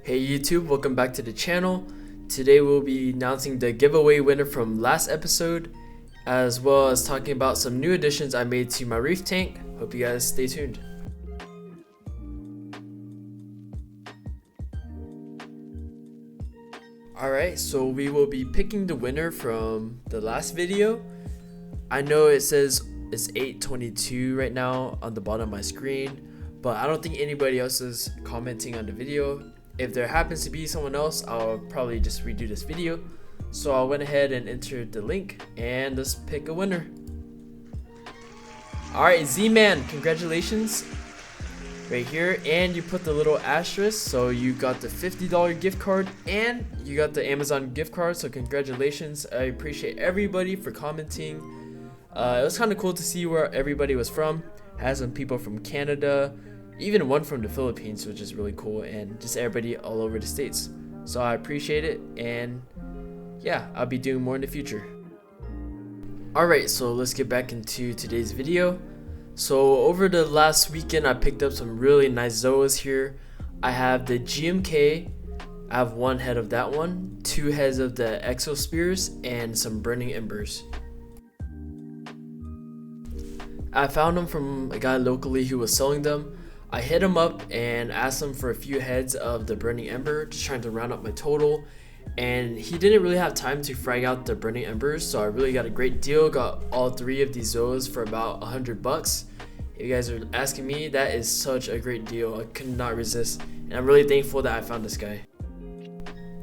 Hey YouTube, welcome back to the channel. Today we'll be announcing the giveaway winner from last episode, as well as talking about some new additions I made to my reef tank. Hope you guys stay tuned. Alright, so we will be picking the winner from the last video. I know it says it's 8:22 right now on the bottom of my screen, but I don't think anybody else is commenting on the video. If there happens to be someone else, I'll probably just redo this video. So I went ahead and entered the link and let's pick a winner. Alright, Z-Man, congratulations. Right here, and you put the little asterisk, so you got the $50 gift card and you got the Amazon gift card, so congratulations. I appreciate everybody for commenting. It was kind of cool to see where everybody was from. Had some people from Canada, even one from the Philippines, which is really cool, and just everybody all over the states. So I appreciate it, and yeah, I'll be doing more in the future. Alright, so let's get back into today's video. So over the last weekend I picked up some really nice Zoas here. I have the GMK, I have one head of that one, two heads of the Exospheres, and some burning embers. I found them from a guy locally who was selling them. I hit him up and asked him for a few heads of the burning ember, just trying to round up my total, and he didn't really have time to frag out the burning embers, so I really got a great deal. Got all three of these Zoas for about $100. If you guys are asking me, that is such a great deal. I could not resist, and I'm really thankful that I found this guy.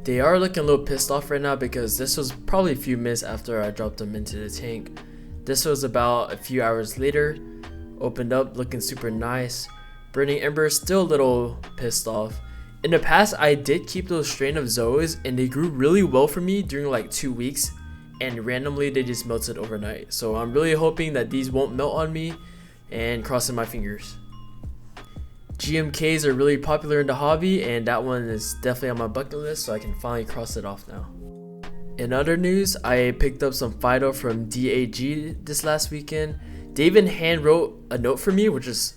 They are looking a little pissed off right now because this was probably a few minutes after I dropped them into the tank. This was about a few hours later. Opened up, looking super nice. Burning Ember still a little pissed off. In the past, I did keep those strain of Zoas and they grew really well for me during like 2 weeks, and randomly they just melted overnight. So I'm really hoping that these won't melt on me, and crossing my fingers. GMKs are really popular in the hobby, and that one is definitely on my bucket list, so I can finally cross it off now. In other news, I picked up some phytho from DAG this last weekend. They even hand wrote a note for me, which is,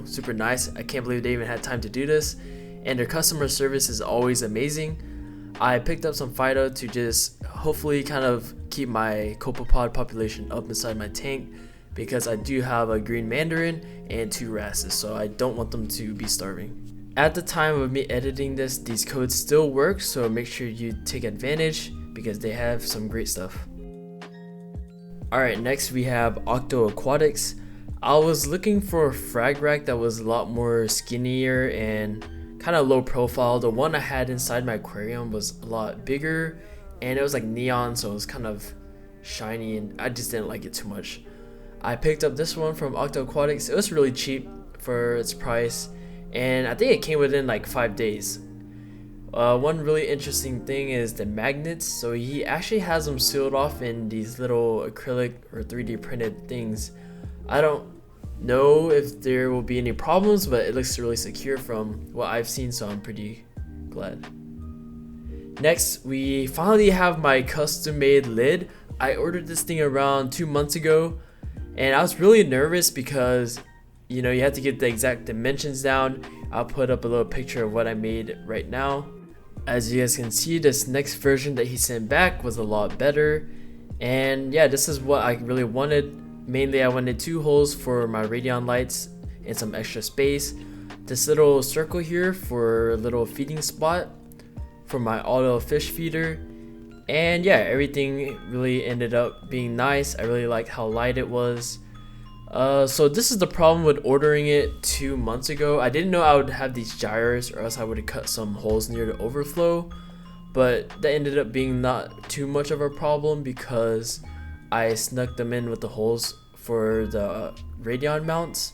super nice. I can't believe they even had time to do this, and their customer service is always amazing. I picked up some phytho to just hopefully kind of keep my copepod population up inside my tank, because I do have a green mandarin and 2 wrasses, so I don't want them to be starving. At the time of me editing this, these codes still work, so make sure you take advantage because they have some great stuff. Alright, next we have Octo Aquatics. I was looking for a frag rack that was a lot more skinnier and kind of low profile. The one I had inside my aquarium was a lot bigger and it was like neon, so it was kind of shiny and I just didn't like it too much. I picked up this one from Octo Aquatics. It was really cheap for its price, and I think it came within like 5 days. One really interesting thing is the magnets. So he actually has them sealed off in these little acrylic or 3D printed things. I don't know if there will be any problems, but it looks really secure from what I've seen, so I'm pretty glad. Next, we finally have my custom made lid. I ordered this thing around 2 months ago, and I was really nervous because you have to get the exact dimensions down. I'll put up a little picture of what I made right now. As you guys can see, this next version that he sent back was a lot better, and yeah, this is what I really wanted. Mainly I wanted 2 holes for my radion lights and some extra space, this little circle here for a little feeding spot for my auto fish feeder, and yeah, everything really ended up being nice. I really liked how light it was. So this is the problem with ordering it 2 months ago. I didn't know I would have these gyres, or else I would have cut some holes near the overflow, but that ended up being not too much of a problem because I snuck them in with the holes for the radion mounts.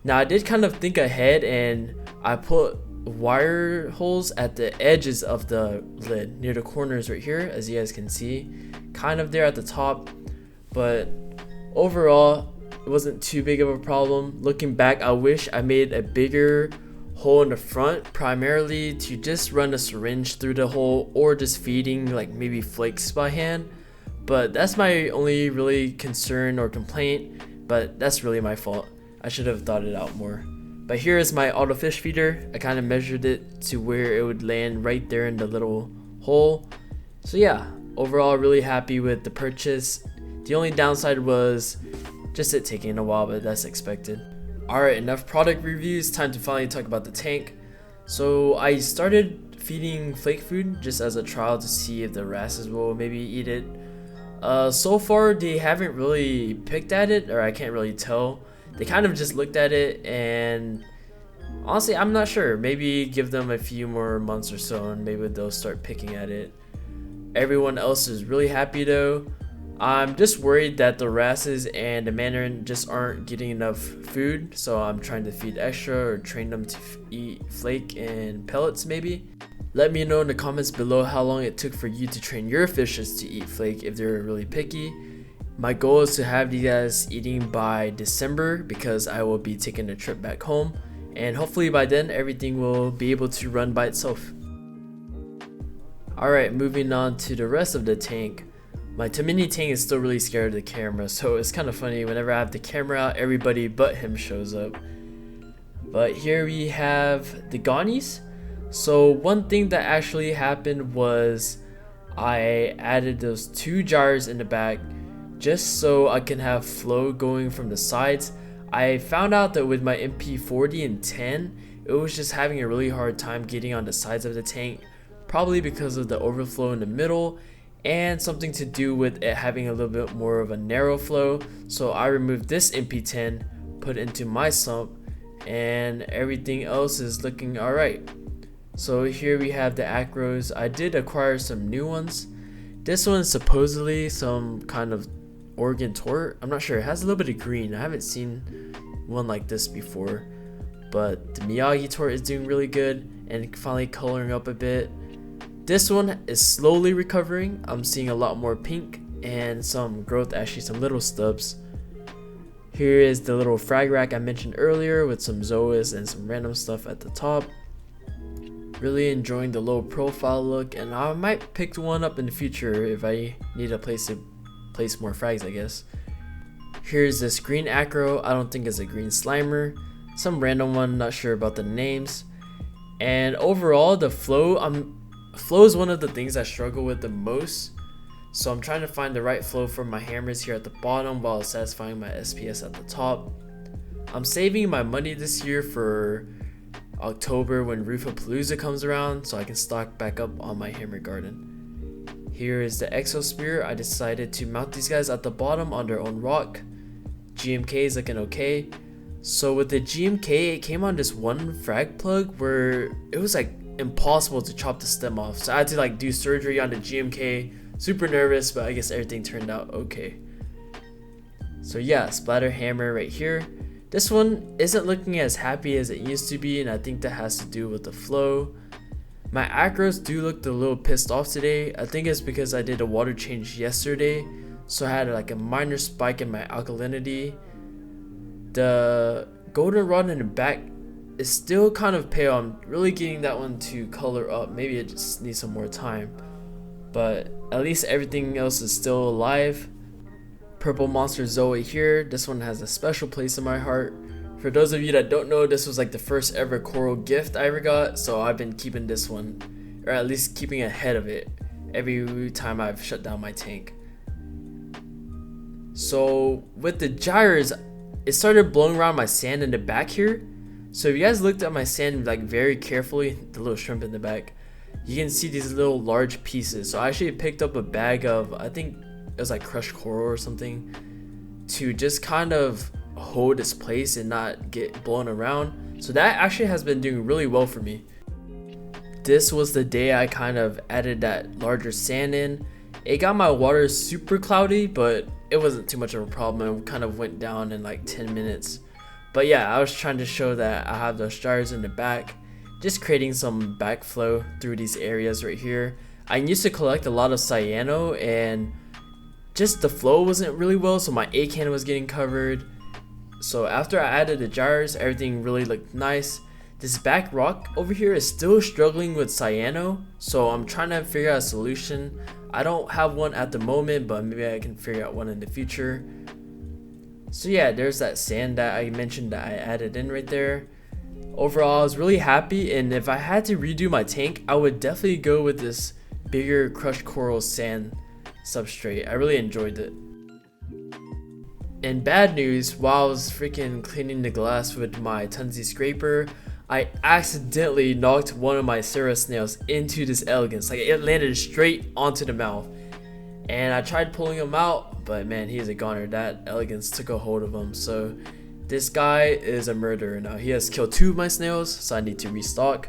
Now I did kind of think ahead, and I put wire holes at the edges of the lid near the corners right here, as you guys can see, kind of there at the top, but overall it wasn't too big of a problem. Looking back, I wish I made a bigger hole in the front, primarily to just run a syringe through the hole or just feeding like maybe flakes by hand, but that's my only really concern or complaint, but that's really my fault. I should have thought it out more. But here is my auto fish feeder. I kind of measured it to where it would land right there in the little hole. So yeah, overall really happy with the purchase. The only downside was just it taking a while, but that's expected. Alright, enough product reviews, time to finally talk about the tank. So I started feeding flake food just as a trial to see if the wrasses will maybe eat it. So far they haven't really picked at it, or I can't really tell. They kind of just looked at it, and honestly I'm not sure. Maybe give them a few more months or so and maybe they'll start picking at it. Everyone else is really happy though. I'm just worried that the wrasses and the mandarin just aren't getting enough food, so I'm trying to feed extra or train them to eat flake and pellets maybe. Let me know in the comments below how long it took for you to train your fishes to eat flake if they're really picky. My goal is to have these guys eating by December because I will be taking a trip back home, and hopefully by then everything will be able to run by itself. Alright, moving on to the rest of the tank. My Tamini tank is still really scared of the camera, so it's kind of funny whenever I have the camera out, everybody but him shows up. But here we have the Ghanies. So one thing that actually happened was I added those 2 jars in the back just so I can have flow going from the sides. I found out that with my MP40 and 10, it was just having a really hard time getting on the sides of the tank, probably because of the overflow in the middle and something to do with it having a little bit more of a narrow flow. So I removed this MP10, put it into my sump, and everything else is looking alright. So here we have the acros. I did acquire some new ones. This one is supposedly some kind of organ tort. I'm not sure. It has a little bit of green. I haven't seen one like this before. But the Miyagi tort is doing really good and finally coloring up a bit. This one is slowly recovering. I'm seeing a lot more pink and some growth, actually some little stubs. Here is the little frag rack I mentioned earlier with some Zoas and some random stuff at the top. Really enjoying the low profile look, and I might pick one up in the future if I need a place to place more frags, I guess. Here's this green acro. I don't think it's a green slimer. Some random one, not sure about the names. And overall the flow is one of the things I struggle with the most, so I'm trying to find the right flow for my hammers here at the bottom while satisfying my SPS at the top. I'm saving my money this year for October when Roofapalooza comes around so I can stock back up on my hammer garden. Here is the Exosphere. I decided to mount these guys at the bottom on their own rock. GMK is looking okay. So with the GMK, it came on this one frag plug where it was like impossible to chop the stem off, so I had to like do surgery on the GMK. Super nervous, but I guess everything turned out okay. So yeah, splatter hammer right here. This one isn't looking as happy as it used to be, and I think that has to do with the flow. My acros do look a little pissed off today. I think it's because I did a water change yesterday, so I had like a minor spike in my alkalinity. The goldenrod in the back is still kind of pale. I'm really getting that one to color up. Maybe it just needs some more time, but at least everything else is still alive. Purple monster Zoe here. This one has a special place in my heart. For those of you that don't know, this was like the first ever coral gift I ever got, so I've been keeping this one, or at least keeping ahead of it every time I've shut down my tank. So with the gyres, it started blowing around my sand in the back here. So if you guys looked at my sand like very carefully, the little shrimp in the back, you can see these little large pieces. So I actually picked up a bag of, I think it was like crushed coral or something, to just kind of hold its place and not get blown around. So that actually has been doing really well for me. This was the day I kind of added that larger sand in. It got my water super cloudy, but it wasn't too much of a problem. It kind of went down in like 10 minutes. But yeah, I was trying to show that I have those gyres in the back, just creating some backflow through these areas right here. I used to collect a lot of cyano, and just the flow wasn't really well, so my A can was getting covered. So after I added the gyres, everything really looked nice. This back rock over here is still struggling with cyano, so I'm trying to figure out a solution. I don't have one at the moment, but maybe I can figure out one in the future. So yeah, there's that sand that I mentioned that I added in right there. Overall, I was really happy, and if I had to redo my tank, I would definitely go with this bigger crushed coral sand substrate. I really enjoyed it. And bad news, while I was freaking cleaning the glass with my Tunzi scraper, I accidentally knocked one of my Sarah snails into this elegance. Like, it landed straight onto the mouth. And I tried pulling him out, but man, he's a goner. That elegance took a hold of him. So this guy is a murderer now. He has killed 2 of my snails, so I need to restock.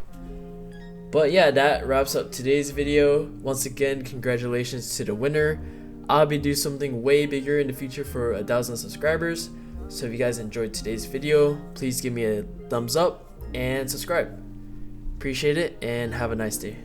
But yeah, that wraps up today's video. Once again, congratulations to the winner. I'll be doing something way bigger in the future for 1,000 subscribers. So if you guys enjoyed today's video, please give me a thumbs up and subscribe. Appreciate it, and have a nice day.